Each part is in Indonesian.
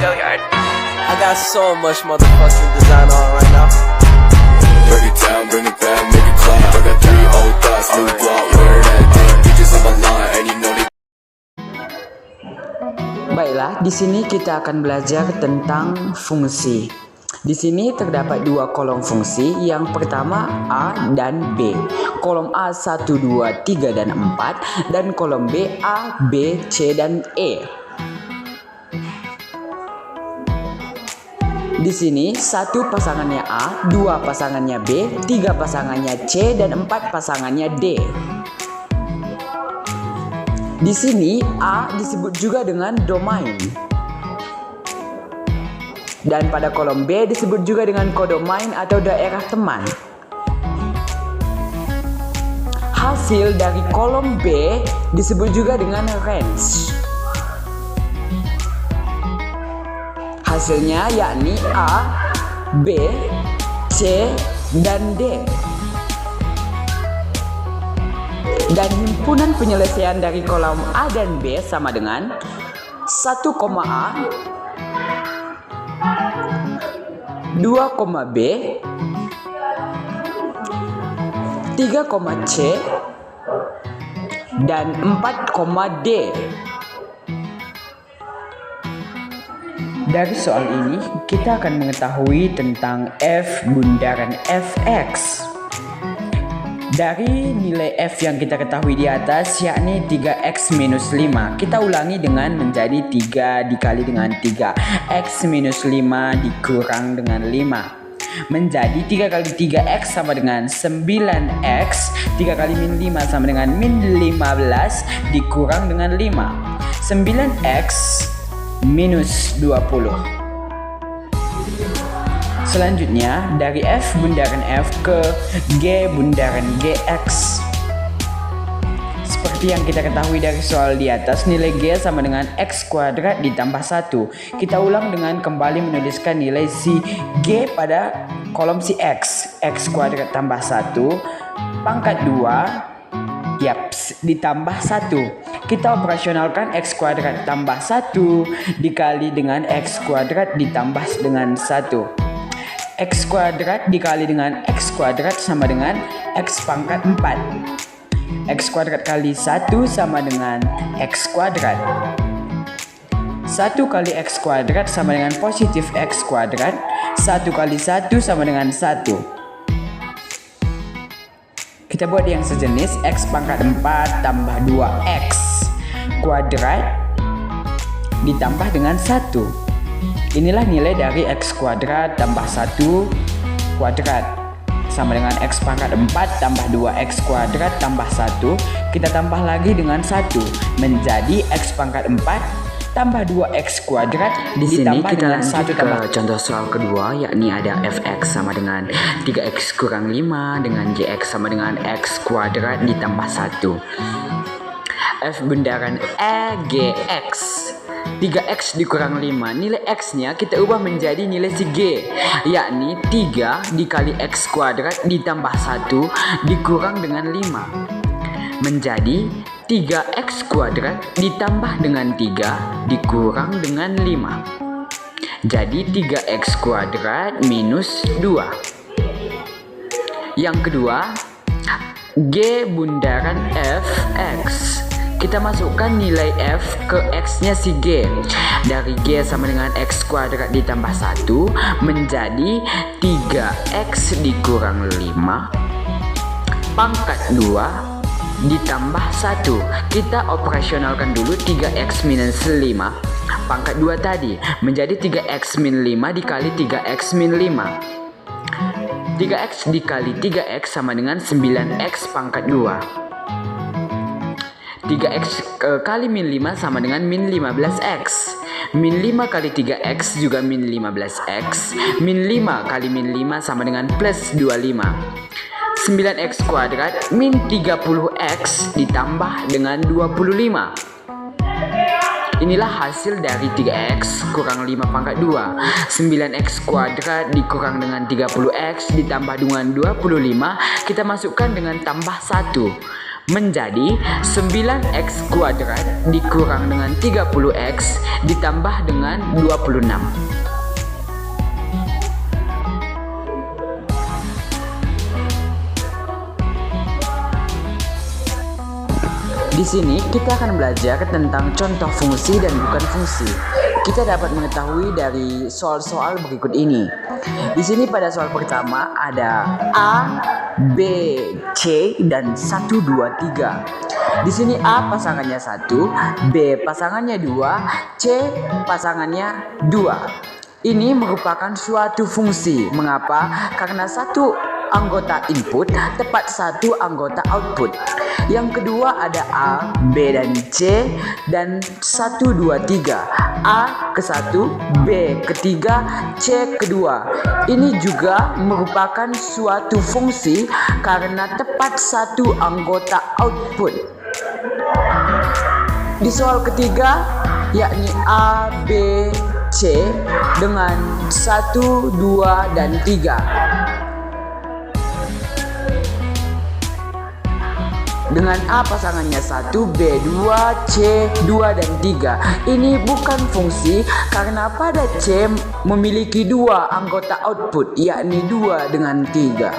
Go yard. I got so much motherfucking design on right now. Break it down, bring it back, make it clap. I got 3 old thoughts, new block, where that thing. Bitches on my line, and you know they. Baiklah, di sini kita akan belajar tentang fungsi. Di sini terdapat 2 kolom fungsi. Yang pertama A dan B. Kolom A 1, 2, 3 dan 4 dan kolom B A, B, C dan E. Di sini 1 pasangannya A, 2 pasangannya B, 3 pasangannya C dan 4 pasangannya D. Di sini A disebut juga dengan domain. Dan pada kolom B disebut juga dengan kodomain atau daerah teman. Hasil dari kolom B disebut juga dengan range. Hasilnya yakni A, B, C, dan D. Dan himpunan penyelesaian dari kolom A dan B sama dengan 1, A, 2, B, 3, C, dan 4, D. Dari soal ini, kita akan mengetahui tentang F bundaran Fx. Dari nilai F yang kita ketahui di atas, yakni 3x minus 5, kita ulangi dengan menjadi 3 dikali dengan 3. X minus 5 dikurang dengan 5. Menjadi 3 kali 3x sama dengan 9x. 3 kali min 5 sama dengan min 15 dikurang dengan 5. 9x minus 20. Selanjutnya, dari F bundaran F ke G bundaran Gx. Seperti yang kita ketahui dari soal di atas, nilai G sama dengan X kuadrat ditambah 1. Kita ulang dengan kembali menuliskan nilai si G pada kolom si X. X kuadrat tambah 1 pangkat 2 ditambah 1. Kita operasionalkan X kuadrat tambah 1 dikali dengan X kuadrat ditambah dengan 1. X kuadrat dikali dengan X kuadrat sama dengan X pangkat 4. X kuadrat kali 1 sama dengan X kuadrat. 1 kali X kuadrat sama dengan positif X kuadrat. 1 kali 1 sama dengan 1. Kita buat yang sejenis. X pangkat 4 tambah 2X kuadrat ditambah dengan 1. Inilah nilai dari X kuadrat tambah 1 kuadrat sama dengan X pangkat 4 tambah 2X kuadrat tambah 1. Kita tambah lagi dengan 1 menjadi X pangkat 4 tambah 2X kuadrat. Di sini kita lanjut ke contoh soal kedua, yakni ada Fx sama dengan 3x kurang 5 dengan Gx sama dengan X kuadrat ditambah 1. F bundaran EGX. 3x dikurang 5, nilai x-nya kita ubah menjadi nilai si G, yakni 3 dikali x kuadrat ditambah 1 dikurang dengan 5. Menjadi 3x kuadrat ditambah dengan 3 dikurang dengan 5. Jadi 3x kuadrat minus 2. Yang kedua, G bundaran Fx. Kita masukkan nilai F ke X-nya si G. Dari G sama dengan X kuadrat ditambah 1 menjadi 3X dikurang 5 pangkat 2 ditambah 1. Kita operasionalkan dulu 3X minus 5 pangkat 2 tadi menjadi 3X min 5 dikali 3X min 5. 3X dikali 3X sama dengan 9X pangkat 2. 3x kali min 5 sama dengan min 15x. Min 5 kali 3x juga min 15x. Min 5 kali min 5 sama dengan plus 25. 9x kuadrat min 30x ditambah dengan 25. Inilah hasil dari 3x kurang 5 pangkat 2. 9x kuadrat dikurang dengan 30x ditambah dengan 25. Kita masukkan dengan tambah 1. menjadi 9x kuadrat dikurang dengan 30x ditambah dengan 26. Di sini kita akan belajar tentang contoh fungsi dan bukan fungsi. Kita dapat mengetahui dari soal-soal berikut ini. Di sini pada soal pertama ada A, B, C dan 1, 2, 3. Di sini A pasangannya 1, B pasangannya 2, C pasangannya 2. Ini merupakan suatu fungsi. Mengapa? Karena satu anggota input tepat satu anggota output. Yang kedua ada A, B dan C dan 1, 2, 3. A ke 1, B ketiga, C kedua. Ini juga merupakan suatu fungsi karena tepat satu anggota output. Di soal ketiga yakni A, B, C dengan 1, 2 dan 3. Dengan A pasangannya 1, B 2, C 2 dan 3. Ini bukan fungsi karena pada C memiliki dua anggota output, yakni 2 dengan 3.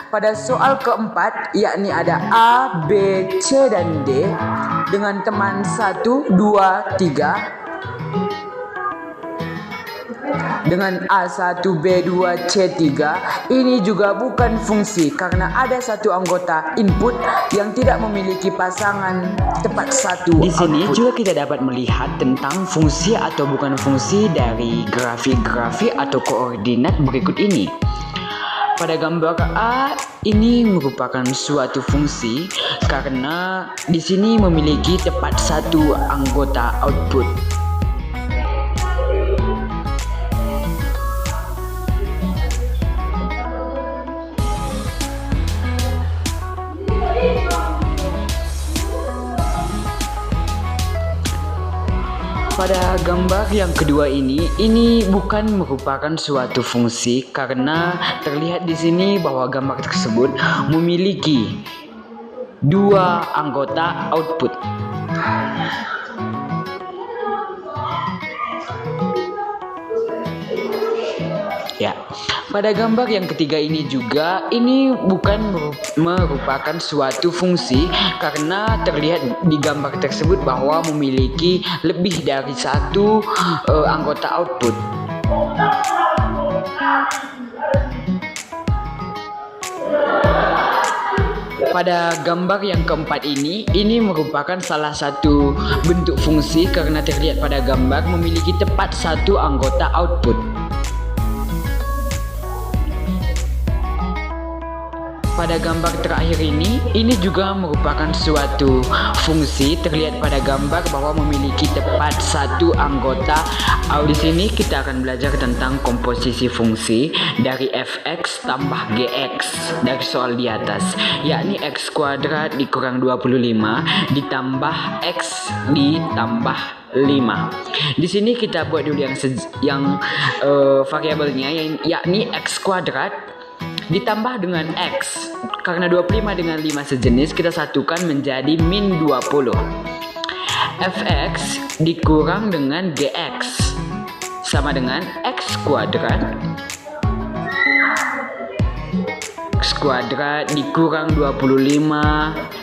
Pada soal keempat yakni ada A, B, C dan D dengan teman 1, 2, 3. Dengan A1, B2, C3. Ini juga bukan fungsi karena ada satu anggota input yang tidak memiliki pasangan tepat satu. Di sini output. Juga kita dapat melihat tentang fungsi atau bukan fungsi dari grafik-grafik atau koordinat berikut ini. Pada gambar A ini merupakan suatu fungsi karena di sini memiliki tepat satu anggota output. Pada gambar yang kedua ini bukan merupakan suatu fungsi karena terlihat di sini bahwa gambar tersebut memiliki dua anggota output. Ya, pada gambar yang ketiga ini juga ini bukan merupakan suatu fungsi karena terlihat di gambar tersebut bahwa memiliki lebih dari satu anggota output. Pada gambar yang keempat ini merupakan salah satu bentuk fungsi karena terlihat pada gambar memiliki tepat satu anggota output. Pada gambar terakhir ini juga merupakan suatu fungsi terlihat pada gambar bahwa memiliki tepat satu anggota. Di sini kita akan belajar tentang komposisi fungsi dari fx tambah gx dari soal di atas, yakni x kuadrat dikurang 25 ditambah x ditambah 5. Di sini kita buat dulu yang variabelnya yakni x kuadrat ditambah dengan X. Karena 25 dengan 5 sejenis, kita satukan menjadi min 20. Fx dikurang dengan Gx sama dengan X kuadrat dikurang 25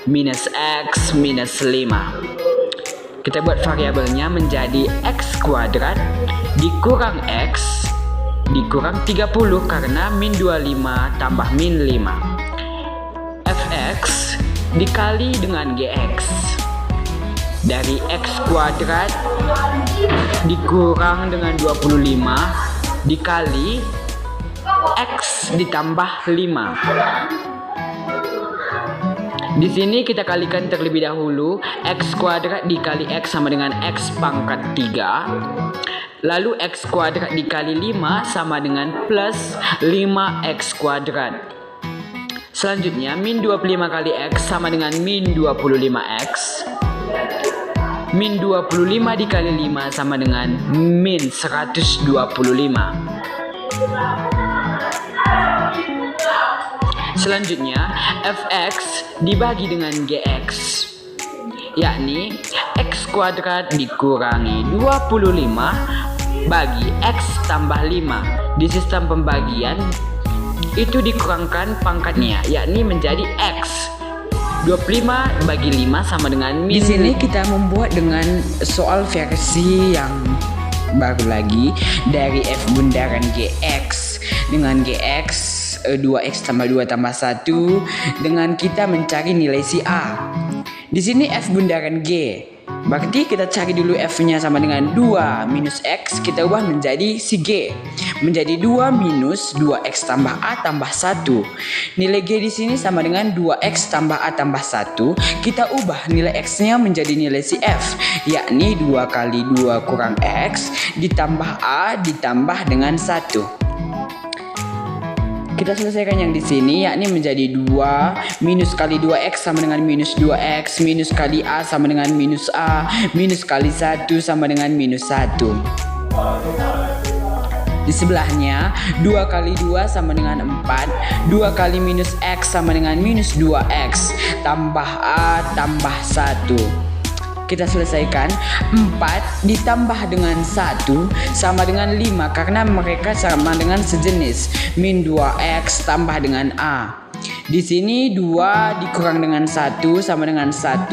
minus X minus 5. Kita buat variabelnya menjadi X kuadrat dikurang X dikurang 30 karena min 25 tambah min 5. Fx dikali dengan Gx. Dari X kuadrat dikurang dengan 25 dikali X ditambah 5. Di sini kita kalikan terlebih dahulu. X kuadrat dikali X sama dengan X pangkat 3. Lalu X kuadrat dikali 5 sama dengan plus 5X kuadrat. Selanjutnya min 25 kali X sama dengan min 25X. Min 25 dikali 5 sama dengan min 125. Selanjutnya, fx dibagi dengan gx, yakni x kuadrat dikurangi 25 bagi x tambah 5. Di sistem pembagian itu dikurangkan pangkatnya, yakni menjadi x. 25 bagi 5 sama dengan min. Di sini kita membuat dengan soal versi yang baru lagi dari f bundaran gx. Dengan gx 2x tambah 2 tambah 1 dengan kita mencari nilai si a. Di sini f bundaran g. Berarti kita cari dulu f-nya sama dengan 2 minus x, kita ubah menjadi si g. Menjadi 2 minus 2x tambah a tambah 1. Nilai g di sini sama dengan 2x tambah a tambah 1. Kita ubah nilai x-nya menjadi nilai si f, yakni 2 kali 2 kurang x ditambah a ditambah dengan 1. Kita selesaikan yang di sini, yakni menjadi 2 minus kali 2x sama dengan minus 2x, minus kali a sama dengan minus a, minus kali 1 sama dengan minus 1. Di sebelahnya 2 kali 2 sama dengan 4, 2 kali minus x sama dengan minus 2x, tambah a tambah 1. Kita selesaikan. 4 ditambah dengan 1 sama dengan 5 karena mereka sama dengan sejenis. Min 2x tambah dengan a. Di sini 2 dikurang dengan 1 sama dengan 1.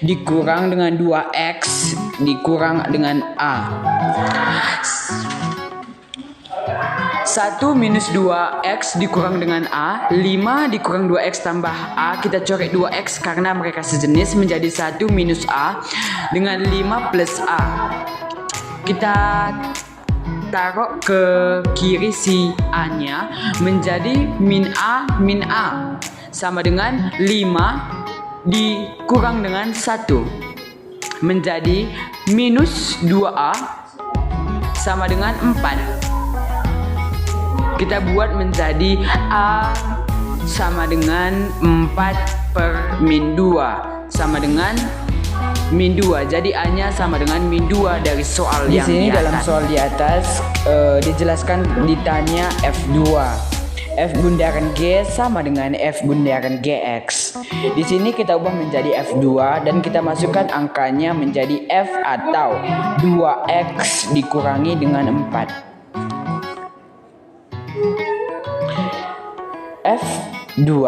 Dikurang dengan 2x dikurang dengan a. 1 minus 2x dikurang dengan a, 5 dikurang 2x tambah a, kita coret 2x karena mereka sejenis, menjadi 1 minus a dengan 5 plus a. Kita taruh ke kiri si a nya menjadi min a sama dengan 5 dikurang dengan 1 menjadi minus 2a sama dengan 4. Kita buat menjadi a sama dengan 4 per min 2 sama dengan min 2. Jadi a-nya sama dengan min 2 dari soal yang di sini. Dalam soal di atas dijelaskan ditanya F2. F bundaran G sama dengan F bundaran GX. Di sini kita ubah menjadi F2 dan kita masukkan angkanya menjadi F atau 2X dikurangi dengan 4. F2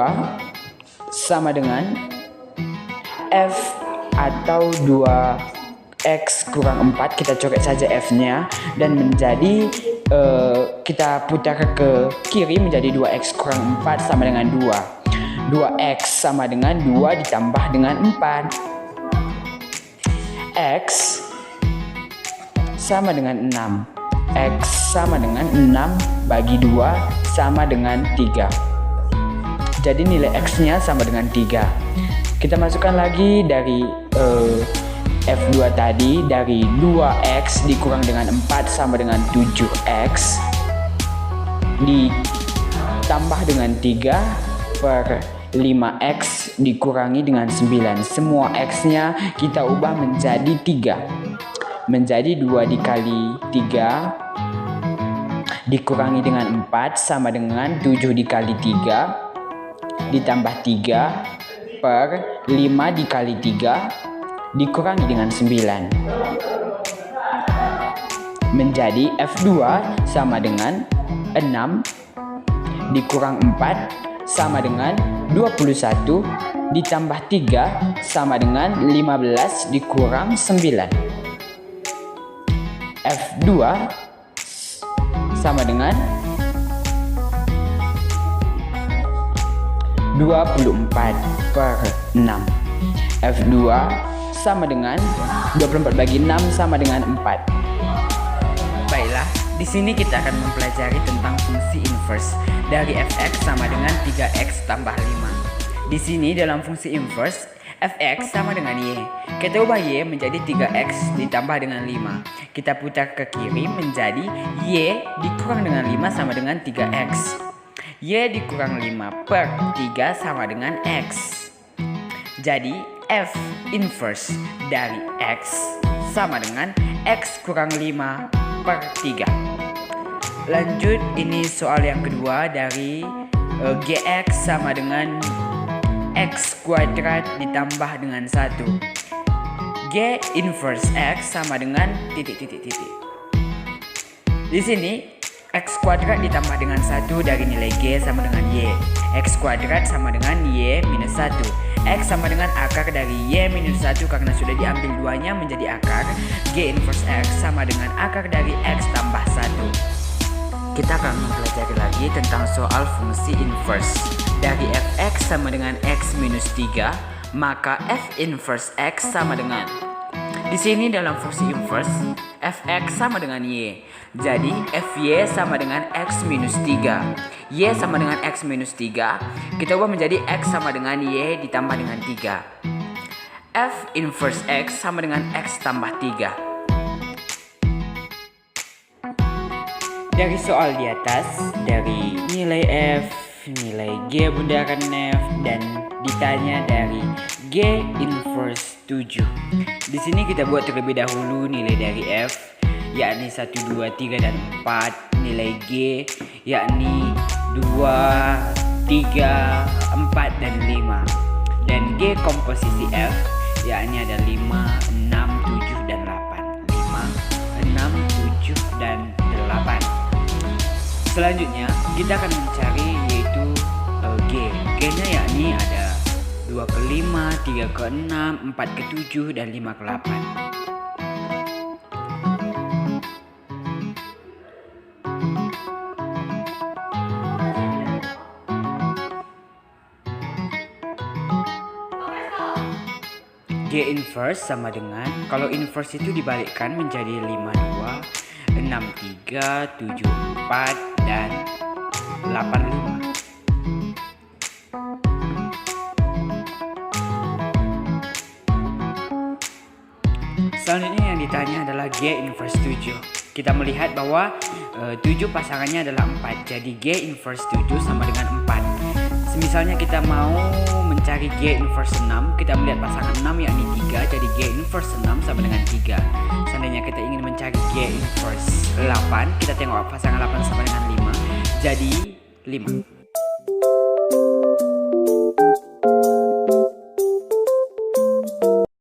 sama dengan F atau 2X kurang 4. Kita coret saja F-nya dan menjadi kita putar ke kiri menjadi 2X kurang 4 sama dengan 2. 2X sama dengan 2 ditambah dengan 4. X sama dengan 6. X sama dengan 6 bagi 2 sama dengan 3. Jadi nilai x-nya sama dengan 3. Kita masukkan lagi dari F2 tadi, dari 2x dikurang dengan 4 sama dengan 7x ditambah dengan 3 per 5x dikurangi dengan 9. Semua x-nya kita ubah menjadi 3. Menjadi 2 dikali 3 dikurangi dengan 4 sama dengan 7 dikali 3 ditambah 3 per 5 dikali 3 dikurangi dengan 9 menjadi F2 sama dengan 6 dikurang 4 sama dengan 21 ditambah 3 sama dengan 15 dikurang 9. F2 sama dengan 24 per 6. F2 sama dengan 24 bagi 6 sama dengan 4. Baiklah, di sini kita akan mempelajari tentang fungsi inverse dari fx sama dengan 3x tambah 5. Di sini dalam fungsi inverse, fx sama dengan y. Kita ubah y menjadi 3x ditambah dengan 5. Kita putar ke kiri menjadi y dikurang dengan 5 sama dengan 3x. Y dikurang 5 per 3 sama dengan X. Jadi F inverse dari X sama dengan X kurang 5 per 3. Lanjut, ini soal yang kedua dari Gx sama dengan X kuadrat ditambah dengan 1. G inverse X sama dengan titik. Di sini X kuadrat ditambah dengan 1 dari nilai G sama dengan Y. X kuadrat sama dengan Y minus 1. X sama dengan akar dari Y minus 1 karena sudah diambil duanya menjadi akar. G inverse X sama dengan akar dari X tambah 1. Kita akan mempelajari lagi tentang soal fungsi inverse. Dari fx sama dengan X minus 3, maka f inverse X sama dengan, di sini dalam fungsi inverse, fx sama dengan y. Jadi fy sama dengan x minus 3. Y sama dengan x minus 3. Kita ubah menjadi x sama dengan y ditambah dengan 3. F inverse x sama dengan x tambah 3. Dari soal di atas, dari nilai f, nilai g bundaran f, dan ditanya dari G inverse 7. Di sini kita buat terlebih dahulu nilai dari F, yakni 1, 2, 3, dan 4. Nilai G, yakni 2, 3, 4, dan 5. Dan G komposisi F, yakni ada 5, 6, 7, dan 8. 5, 6, 7, dan 8. Selanjutnya, kita akan mencari yaitu G. G-nya yakni ada 2 ke 5, 3 ke 6, 4 ke 7, dan 5 ke 8. G inverse sama dengan, kalau inverse itu dibalikkan menjadi 5, 2, 6, 3, 7, 4, dan 8, 5. Selanjutnya yang ditanya adalah G inverse 7. Kita melihat bahwa 7 pasangannya adalah 4. Jadi G inverse 7 sama dengan 4. Misalnya kita mau mencari G inverse 6, kita melihat pasangan 6 yakni 3. Jadi G inverse 6 sama dengan 3. Seandainya kita ingin mencari G inverse 8, kita tengok pasangan 8 sama dengan 5. Jadi 5.